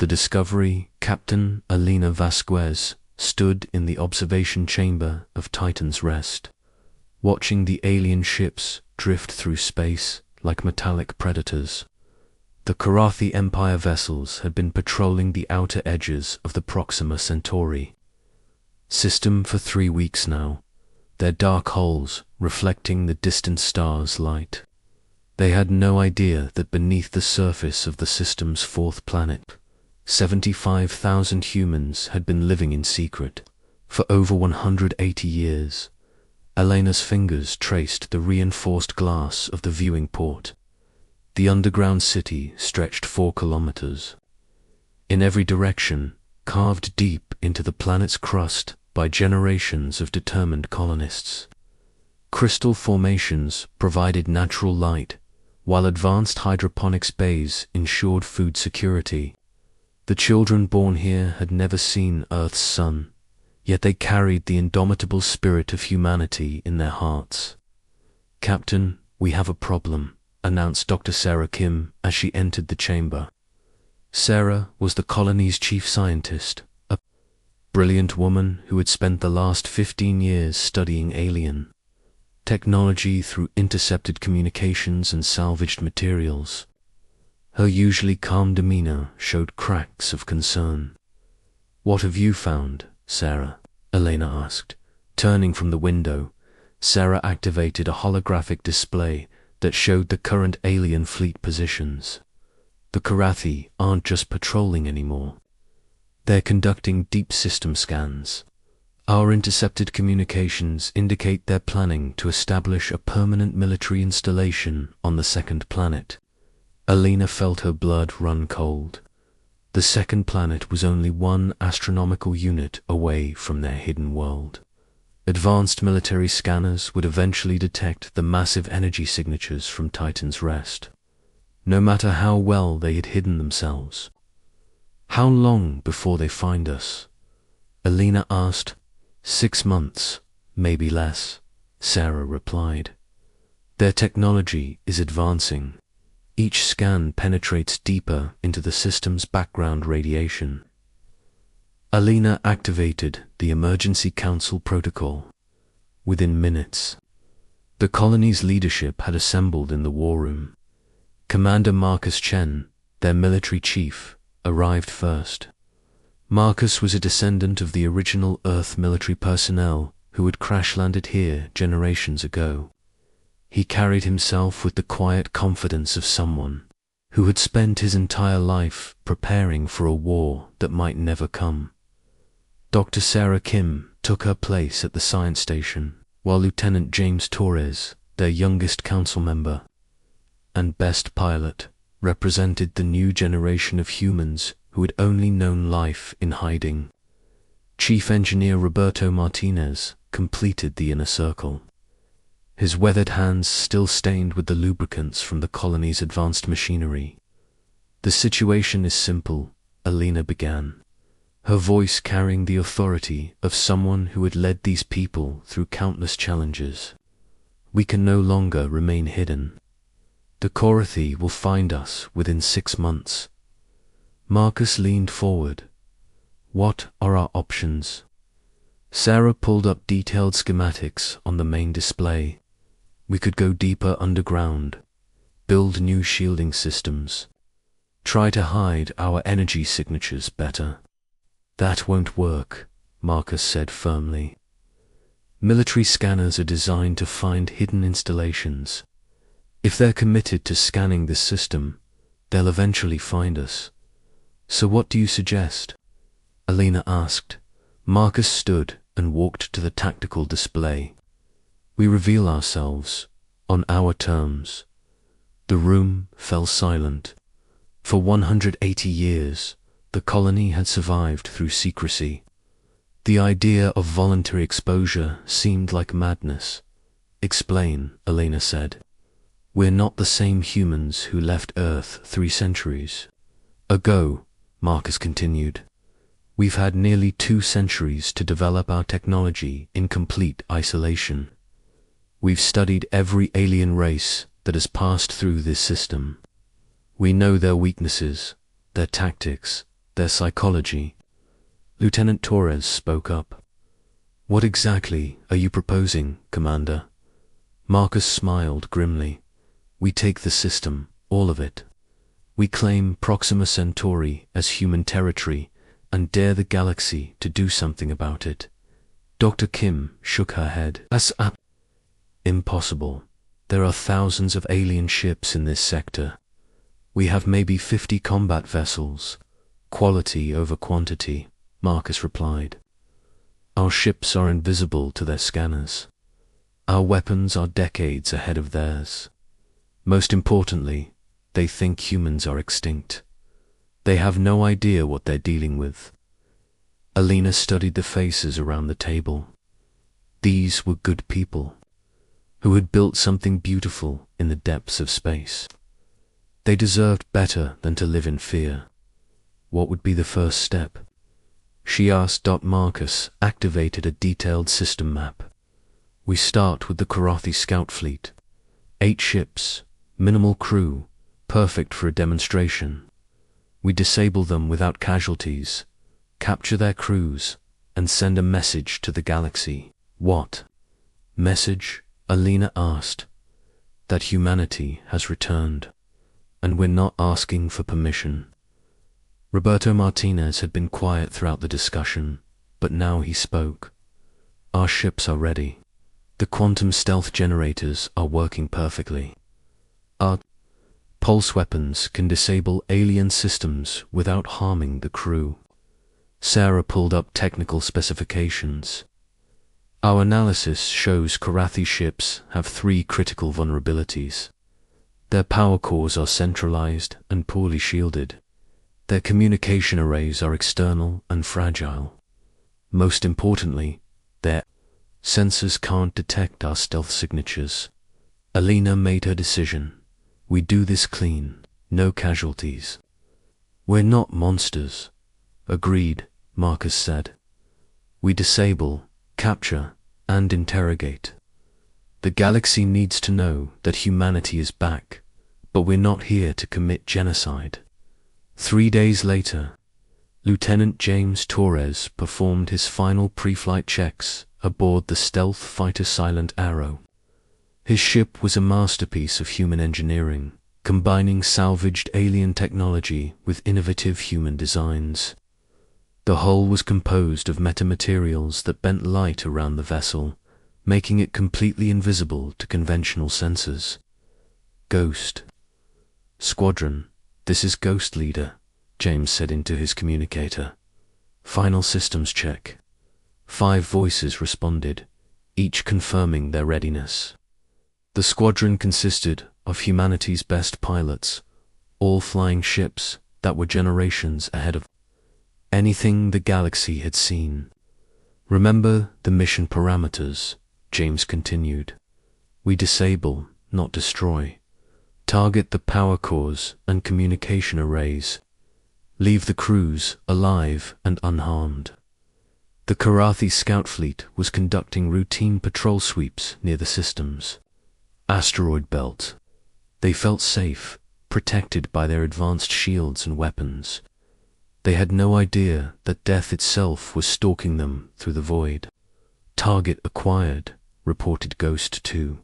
The Discovery, Captain Alina Vasquez, stood in the observation chamber of Titan's Rest, watching the alien ships drift through space like metallic predators. The Karathi Empire vessels had been patrolling the outer edges of the Proxima Centauri system for 3 weeks now, their dark holes reflecting the distant stars' light. They had no idea that beneath the surface of the system's 4th planet, 75,000 humans had been living in secret for over 180 years. Elena's fingers traced the reinforced glass of the viewing port. The underground city stretched 4 kilometers. In every direction, carved deep into the planet's crust by generations of determined colonists. Crystal formations provided natural light, while advanced hydroponics bays ensured food security. The children born here had never seen Earth's sun, yet they carried the indomitable spirit of humanity in their hearts. "Captain, we have a problem," announced Dr. Sarah Kim as she entered the chamber. Sarah was the colony's chief scientist, a brilliant woman who had spent the last 15 years studying alien technology through intercepted communications and salvaged materials. Her usually calm demeanor showed cracks of concern. "What have you found, Sarah?" Elena asked. Turning from the window, Sarah activated a holographic display that showed the current alien fleet positions. The Karathi aren't just patrolling anymore. They're conducting deep system scans. Our intercepted communications indicate they're planning to establish a permanent military installation on the 2nd planet. Elena felt her blood run cold. The 2nd planet was only 1 astronomical unit away from their hidden world. Advanced military scanners would eventually detect the massive energy signatures from Titan's Rest, no matter how well they had hidden themselves. "How long before they find us?" Elena asked. 6 months, maybe less," Sarah replied. "Their technology is advancing. Each scan penetrates deeper into the system's background radiation." Alina activated the Emergency Council protocol. Within minutes, the colony's leadership had assembled in the war room. Commander Marcus Chen, their military chief, arrived first. Marcus was a descendant of the original Earth military personnel who had crash-landed here generations ago. He carried himself with the quiet confidence of someone who had spent his entire life preparing for a war that might never come. Dr. Sarah Kim took her place at the science station, while Lieutenant James Torres, their youngest council member and best pilot, represented the new generation of humans who had only known life in hiding. Chief Engineer Roberto Martinez completed the inner circle, his weathered hands still stained with the lubricants from the colony's advanced machinery. "The situation is simple," Alina began, her voice carrying the authority of someone who had led these people through countless challenges. "We can no longer remain hidden. The Karathi will find us within 6 months. Marcus leaned forward. "What are our options?" Sarah pulled up detailed schematics on the main display. "We could go deeper underground, build new shielding systems, try to hide our energy signatures better." "That won't work," Marcus said firmly. "Military scanners are designed to find hidden installations. If they're committed to scanning this system, they'll eventually find us. So what do you suggest?" Alina asked. Marcus stood and walked to the tactical display. "We reveal ourselves on our terms." The room fell silent. For 180 years, the colony had survived through secrecy. The idea of voluntary exposure seemed like madness. "Explain," Elena said. "We're not the same humans who left Earth 3 centuries ago," Marcus continued. "We've had nearly 2 centuries to develop our technology in complete isolation. We've studied every alien race that has passed through this system. We know their weaknesses, their tactics, their psychology. Lieutenant Torres spoke up. What exactly are you proposing, Commander? Marcus smiled grimly. We take the system, all of it. We claim Proxima Centauri as human territory and dare the galaxy to do something about it. Dr. Kim shook her head. That's impossible. There are thousands of alien ships in this sector. We have maybe 50 combat vessels. Quality over quantity, Marcus replied. Our ships are invisible to their scanners. Our weapons are decades ahead of theirs. Most importantly, they think humans are extinct. They have no idea what they're dealing with. Alina studied the faces around the table. These were good people, who had built something beautiful in the depths of space. They deserved better than to live in fear. What would be the first step? She asked. Marcus activated a detailed system map. We start with the Karathi scout fleet. 8 ships, minimal crew, perfect for a demonstration. We disable them without casualties, capture their crews, and send a message to the galaxy. What message? Alina asked. That humanity has returned, and we're not asking for permission. Roberto Martinez had been quiet throughout the discussion, but now he spoke. Our ships are ready. The quantum stealth generators are working perfectly. Our pulse weapons can disable alien systems without harming the crew. Sarah pulled up technical specifications. Our analysis shows Karathi ships have 3 critical vulnerabilities. Their power cores are centralized and poorly shielded. Their communication arrays are external and fragile. Most importantly, their sensors can't detect our stealth signatures. Alina made her decision. We do this clean, no casualties. We're not monsters. Agreed, Marcus said. We disable, capture, and interrogate. The galaxy needs to know that humanity is back, but we're not here to commit genocide. 3 days later, Lieutenant James Torres performed his final pre-flight checks aboard the stealth fighter Silent Arrow. His ship was a masterpiece of human engineering, combining salvaged alien technology with innovative human designs. The hull was composed of metamaterials that bent light around the vessel, making it completely invisible to conventional sensors. Ghost. Squadron, this is Ghost Leader, James said into his communicator. Final systems check. 5 voices responded, each confirming their readiness. The squadron consisted of humanity's best pilots, all flying ships that were generations ahead of anything the galaxy had seen. Remember the mission parameters, James continued. We disable, not destroy. Target the power cores and communication arrays. Leave the crews alive and unharmed. The Karathi scout fleet was conducting routine patrol sweeps near the systems. Asteroid belt. They felt safe, protected by their advanced shields and weapons. They had no idea that death itself was stalking them through the void. Target acquired, reported Ghost 2,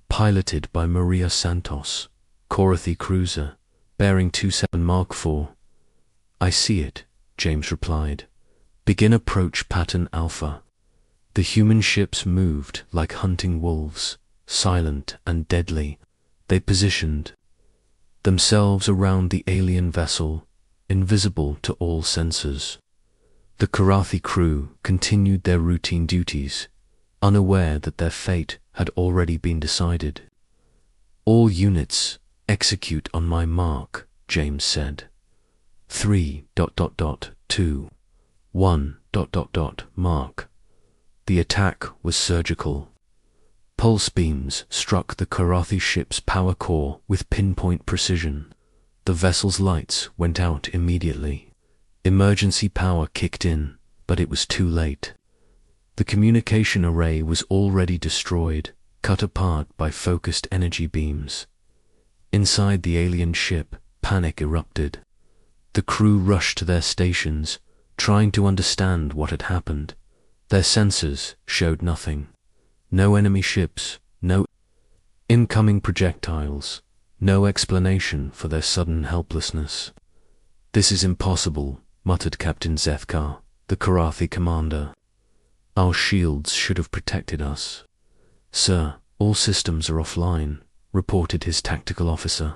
piloted by Maria Santos, Karathi cruiser, bearing 27 Mark IV. I see it, James replied. Begin approach pattern Alpha. The human ships moved like hunting wolves, silent and deadly. They positioned themselves around the alien vessel, invisible to all sensors. The Karathi crew continued their routine duties, unaware that their fate had already been decided. All units, execute on my mark, James said. 3, 2, 1, mark. The attack was surgical. Pulse beams struck the Karathi ship's power core with pinpoint precision. The vessel's lights went out immediately. Emergency power kicked in, but it was too late. The communication array was already destroyed, cut apart by focused energy beams. Inside the alien ship, panic erupted. The crew rushed to their stations, trying to understand what had happened. Their sensors showed nothing. No enemy ships, no incoming projectiles, no explanation for their sudden helplessness. "This is impossible," muttered Captain Zethkar, the Karathi commander. "Our shields should have protected us." "Sir, all systems are offline," reported his tactical officer.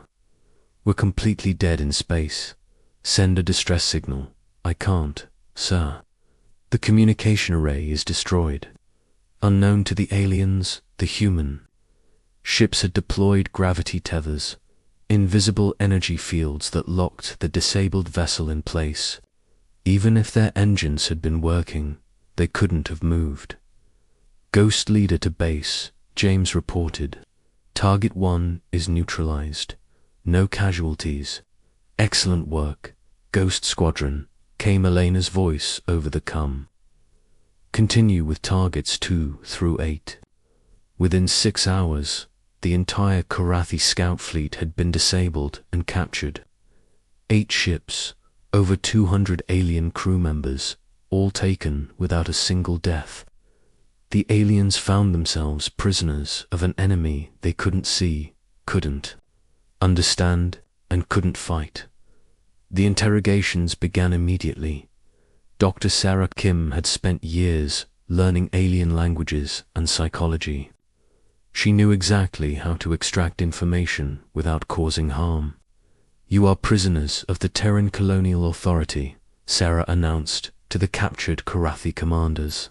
"We're completely dead in space. Send a distress signal." "I can't, sir. The communication array is destroyed." Unknown to the aliens, the human ships had deployed gravity tethers, invisible energy fields that locked the disabled vessel in place. Even if their engines had been working, they couldn't have moved. "Ghost leader to base," James reported. "Target 1 is neutralized. No casualties." "Excellent work, Ghost Squadron," came Elena's voice over the comm. "Continue with targets 2 through 8. Within 6 hours, the entire Karathi scout fleet had been disabled and captured. 8 ships, over 200 alien crew members, all taken without a single death. The aliens found themselves prisoners of an enemy they couldn't see, couldn't understand, and couldn't fight. The interrogations began immediately. Dr. Sarah Kim had spent years learning alien languages and psychology. She knew exactly how to extract information without causing harm. "You are prisoners of the Terran Colonial Authority," Sarah announced to the captured Karathi commanders.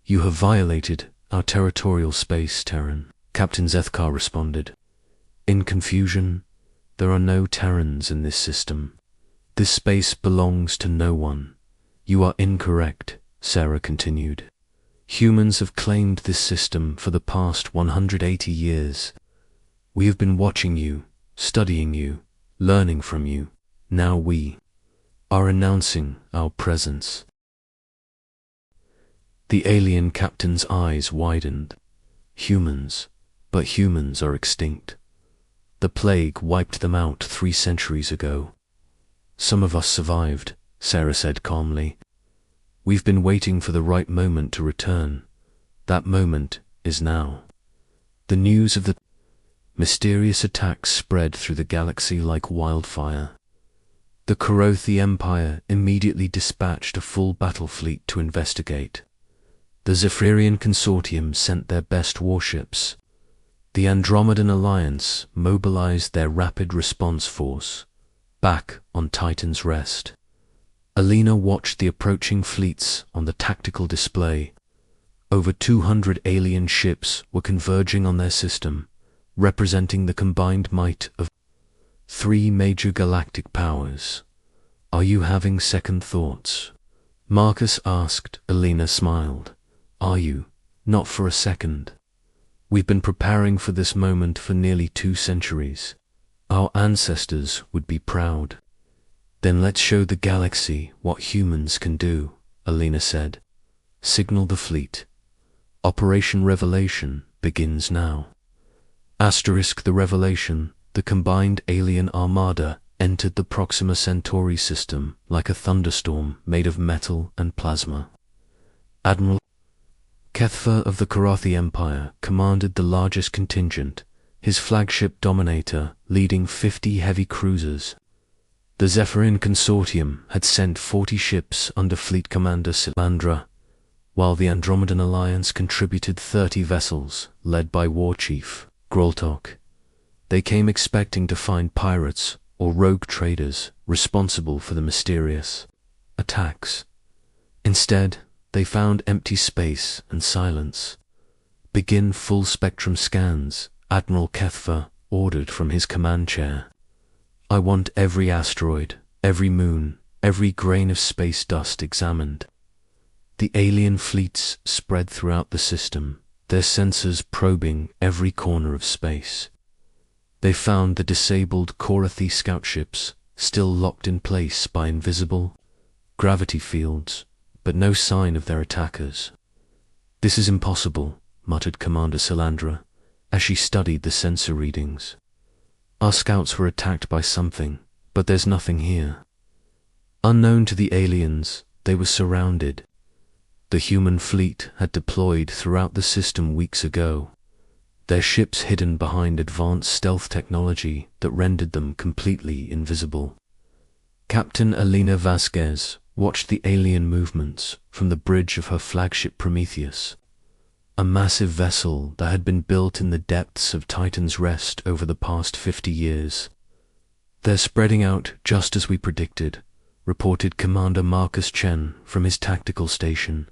"You have violated our territorial space, Terran," Captain Zethkar responded. In confusion, "There are no Terrans in this system. This space belongs to no one." "You are incorrect," Sarah continued. "Humans have claimed this system for the past 180 years. We have been watching you, studying you, learning from you. Now we are announcing our presence." The alien captain's eyes widened. "Humans, but humans are extinct. The plague wiped them out 3 centuries ago." "Some of us survived," Sarah said calmly. "We've been waiting for the right moment to return. That moment is now." The news of the mysterious attack spread through the galaxy like wildfire. The Karathi Empire immediately dispatched a full battle fleet to investigate. The Zephyrian Consortium sent their best warships. The Andromedan Alliance mobilized their rapid response force, back on Titan's Rest. Alina watched the approaching fleets on the tactical display. Over 200 alien ships were converging on their system, representing the combined might of 3 major galactic powers. "Are you having second thoughts?" Marcus asked. Alina smiled. "Are you?" "Not for a second. We've been preparing for this moment for nearly 2 centuries. Our ancestors would be proud." "Then let's show the galaxy what humans can do," Alina said. "Signal the fleet. Operation Revelation begins now." The Revelation, the combined alien armada, entered the Proxima Centauri system like a thunderstorm made of metal and plasma. Admiral Kethfa of the Karathi Empire commanded the largest contingent, his flagship Dominator leading 50 heavy cruisers. The Zephyrian Consortium had sent 40 ships under Fleet Commander Silandra, while the Andromedan Alliance contributed 30 vessels, led by War Chief Groltok. They came expecting to find pirates or rogue traders responsible for the mysterious attacks. Instead, they found empty space and silence. "Begin full-spectrum scans," Admiral Kethfa ordered from his command chair. "I want every asteroid, every moon, every grain of space dust examined." The alien fleets spread throughout the system, their sensors probing every corner of space. They found the disabled Karathi scout ships still locked in place by invisible gravity fields, but no sign of their attackers. "This is impossible," muttered Commander Silandra as she studied the sensor readings. "Our scouts were attacked by something, but there's nothing here." Unknown to the aliens, they were surrounded. The human fleet had deployed throughout the system weeks ago, their ships hidden behind advanced stealth technology that rendered them completely invisible. Captain Elena Vasquez watched the alien movements from the bridge of her flagship Prometheus, a massive vessel that had been built in the depths of Titan's Rest over the past 50 years. "They're spreading out just as we predicted," reported Commander Marcus Chen from his tactical station.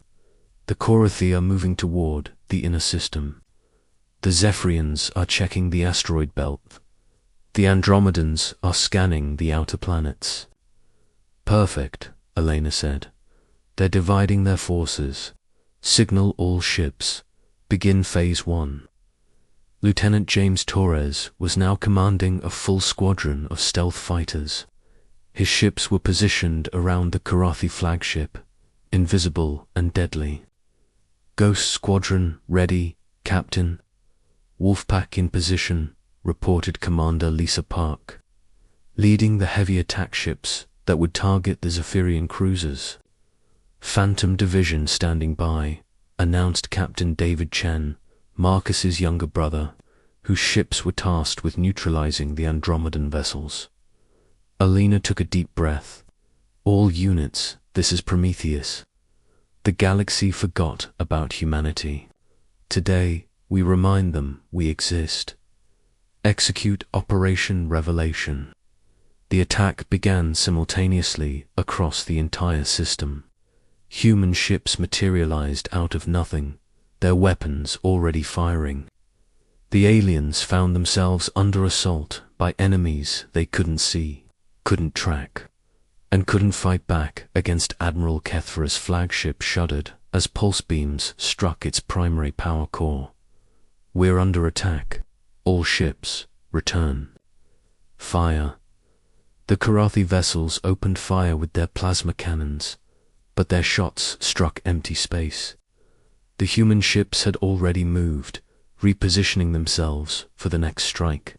"The Korathi are moving toward the inner system. The Zephyrians are checking the asteroid belt. The Andromedans are scanning the outer planets." "Perfect," Elena said. "They're dividing their forces. Signal all ships. Begin Phase 1. Lieutenant James Torres was now commanding a full squadron of stealth fighters. His ships were positioned around the Korathi flagship, invisible and deadly. "Ghost Squadron ready, Captain." "Wolfpack in position," reported Commander Lisa Park, leading the heavy attack ships that would target the Zephyrian cruisers. "Phantom Division standing by," announced Captain David Chen, Marcus's younger brother, whose ships were tasked with neutralizing the Andromedan vessels. Elena took a deep breath. "All units, this is Prometheus. The galaxy forgot about humanity. Today, we remind them we exist. Execute Operation Revelation." The attack began simultaneously across the entire system. Human ships materialized out of nothing, their weapons already firing. The aliens found themselves under assault by enemies they couldn't see, couldn't track, and couldn't fight back against Admiral Kethra's flagship shuddered as pulse beams struck its primary power core. "We're under attack. All ships, return." Fire. The Korathi vessels opened fire with their plasma cannons, but their shots struck empty space. The human ships had already moved, repositioning themselves for the next strike.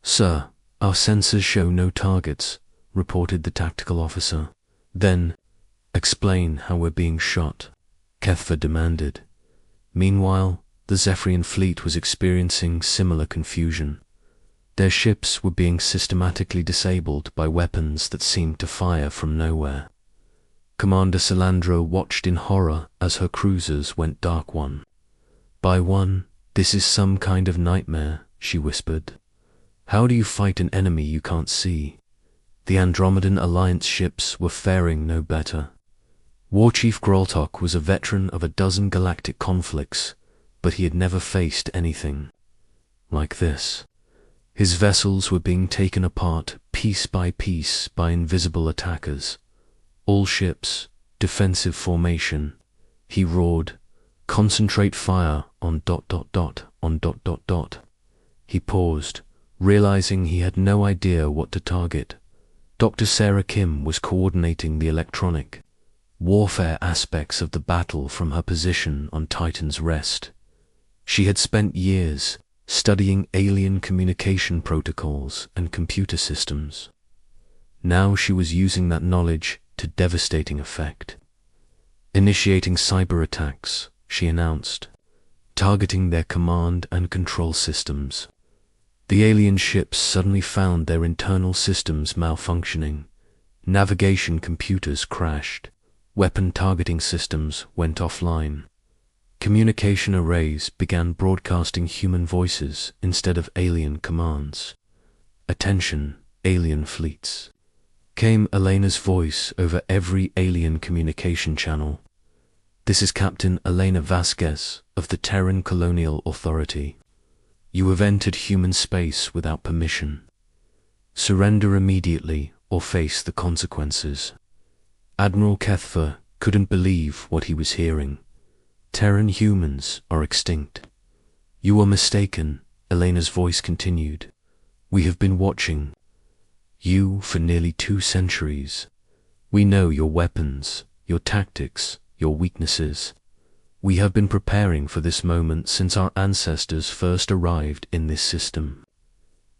"Sir, our sensors show no targets," reported the tactical officer. "Then, explain how we're being shot," Kethra demanded. Meanwhile, the Zephyrian fleet was experiencing similar confusion. Their ships were being systematically disabled by weapons that seemed to fire from nowhere. Commander Salandro watched in horror as her cruisers went dark one by one. "This is some kind of nightmare," she whispered. "How do you fight an enemy you can't see?" The Andromedan Alliance ships were faring no better. War Chief Groltok was a veteran of a dozen galactic conflicts, but he had never faced anything like this. His vessels were being taken apart piece by invisible attackers. "All ships, defensive formation," he roared. "Concentrate fire on ... on ... He paused, realizing he had no idea what to target. Dr. Sarah Kim was coordinating the electronic warfare aspects of the battle from her position on Titan's Rest. She had spent years studying alien communication protocols and computer systems. Now she was using that knowledge to devastating effect. "Initiating cyber attacks," she announced, targeting their command and control systems. The alien ships suddenly found their internal systems malfunctioning. Navigation computers crashed. Weapon targeting systems went offline. Communication arrays began broadcasting human voices instead of alien commands. "Attention, alien fleets," came Elena's voice over every alien communication channel. "This is Captain Elena Vasquez of the Terran Colonial Authority. You have entered human space without permission. Surrender immediately or face the consequences." Admiral Kethra couldn't believe what he was hearing. "Terran humans are extinct." "You are mistaken," Elena's voice continued. "We have been watching you for nearly 2 centuries. We know your weapons, your tactics, your weaknesses. We have been preparing for this moment since our ancestors first arrived in this system.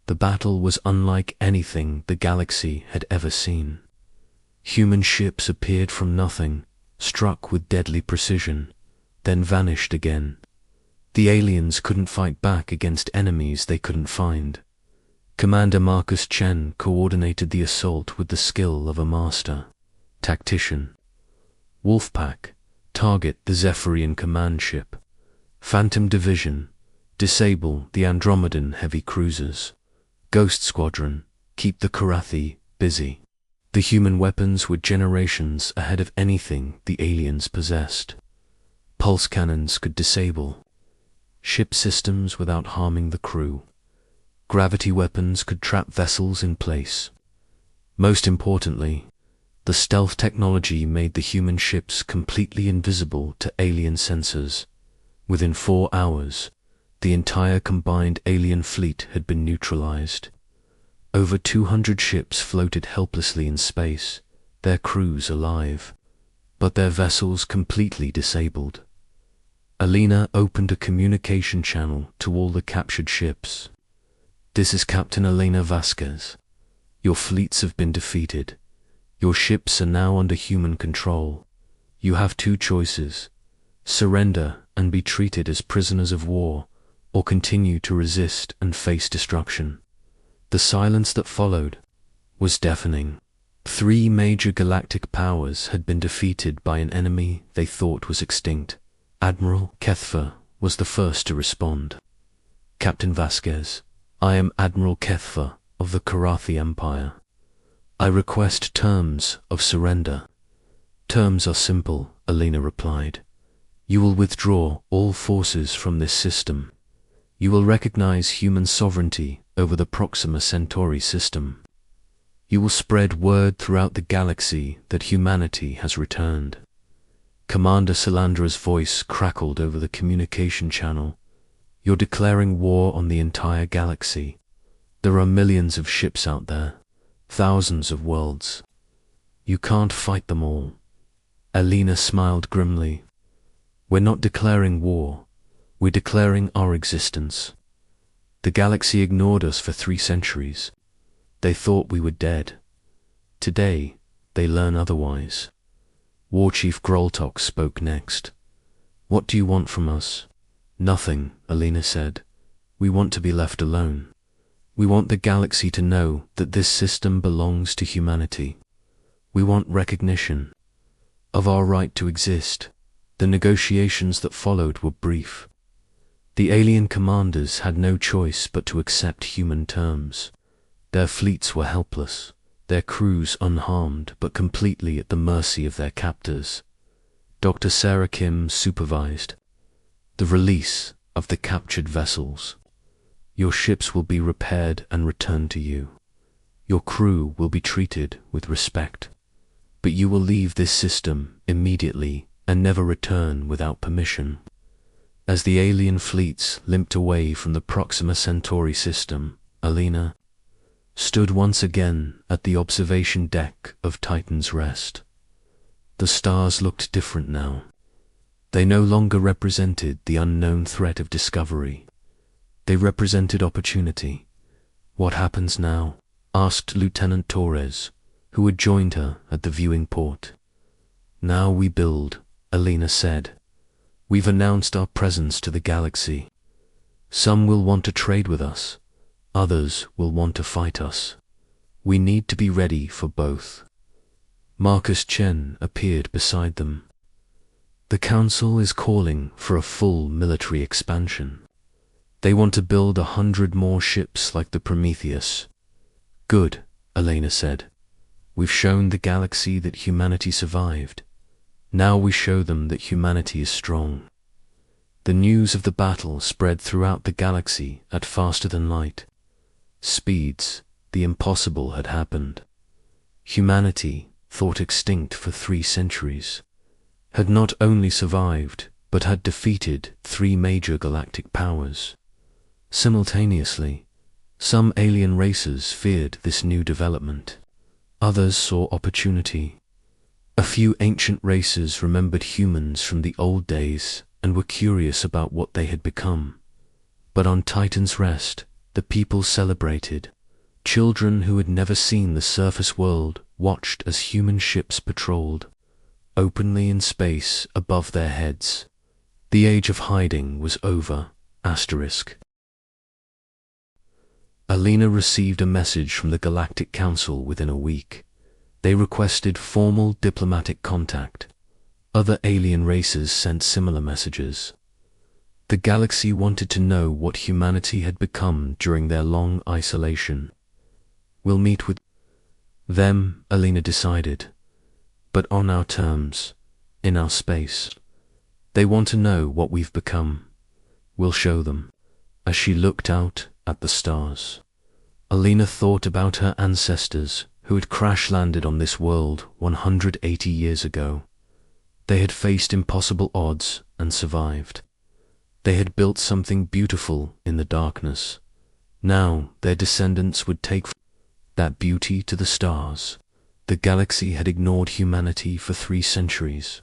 The battle was unlike anything the galaxy had ever seen. Human ships appeared from nothing, struck with deadly precision, then vanished again. The aliens couldn't fight back against enemies they couldn't find. Commander Marcus Chen coordinated the assault with the skill of a master tactician. Wolfpack, target the Zephyrian command ship. Phantom Division, disable the Andromedan heavy cruisers. Ghost Squadron, keep the Karathi busy. The human weapons were generations ahead of anything the aliens possessed. Pulse cannons could disable ship systems without harming the crew. Gravity weapons could trap vessels in place. Most importantly, the stealth technology made the human ships completely invisible to alien sensors. Within 4 hours, the entire combined alien fleet had been neutralized. Over 200 ships floated helplessly in space, their crews alive, but their vessels completely disabled. Alina opened a communication channel to all the captured ships. "This is Captain Elena Vasquez. Your fleets have been defeated. Your ships are now under human control. You have 2 choices: surrender and be treated as prisoners of war, or continue to resist and face destruction." The silence that followed was deafening. 3 major galactic powers had been defeated by an enemy they thought was extinct. Admiral Kethfer was the first to respond. "Captain Vasquez, I am Admiral Kethfer of the Karathi Empire. I request terms of surrender." "Terms are simple," Alina replied. "You will withdraw all forces from this system. You will recognize human sovereignty over the Proxima Centauri system. You will spread word throughout the galaxy that humanity has returned." Commander Salandra's voice crackled over the communication channel. "You're declaring war on the entire galaxy. There are millions of ships out there, thousands of worlds. You can't fight them all." Alina smiled grimly. "We're not declaring war. We're declaring our existence. The galaxy ignored us for 3 centuries. They thought we were dead. Today, they learn otherwise." War Chief Groltok spoke next. "What do you want from us?" "Nothing," Alina said. "We want to be left alone. We want the galaxy to know that this system belongs to humanity. We want recognition of our right to exist." The negotiations that followed were brief. The alien commanders had no choice but to accept human terms. Their fleets were helpless, their crews unharmed but completely at the mercy of their captors. Dr. Sarah Kim supervised the release of the captured vessels. "Your ships will be repaired and returned to you. Your crew will be treated with respect. But you will leave this system immediately and never return without permission." As the alien fleets limped away from the Proxima Centauri system, Alina stood once again at the observation deck of Titan's Rest. The stars looked different now. They no longer represented the unknown threat of discovery. They represented opportunity. "What happens now?" asked Lieutenant Torres, who had joined her at the viewing port. "Now we build," Alina said. "We've announced our presence to the galaxy. Some will want to trade with us. Others will want to fight us. We need to be ready for both." Marcus Chen appeared beside them. "The Council is calling for a full military expansion. They want to build 100 more ships like the Prometheus." "Good," Alina said. "We've shown the galaxy that humanity survived. Now we show them that humanity is strong." The news of the battle spread throughout the galaxy at faster than light speeds. The impossible had happened. Humanity, thought extinct for 3 centuries, had not only survived, but had defeated 3 major galactic powers. Simultaneously, some alien races feared this new development. Others saw opportunity. A few ancient races remembered humans from the old days and were curious about what they had become. But on Titan's Rest, the people celebrated. Children who had never seen the surface world watched as human ships patrolled openly in space above their heads. The age of hiding was over. Alina received a message from the Galactic Council within a week. They requested formal diplomatic contact. Other alien races sent similar messages. The galaxy wanted to know what humanity had become during their long isolation. "We'll meet with them," Alina decided, "but on our terms, in our space. They want to know what we've become. We'll show them." As she looked out at the stars, Alina thought about her ancestors who had crash-landed on this world 180 years ago. They had faced impossible odds and survived. They had built something beautiful in the darkness. Now their descendants would take that beauty to the stars. The galaxy had ignored humanity for 3 centuries.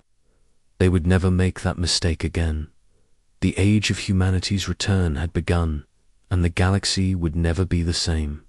They would never make that mistake again. The age of humanity's return had begun, and the galaxy would never be the same.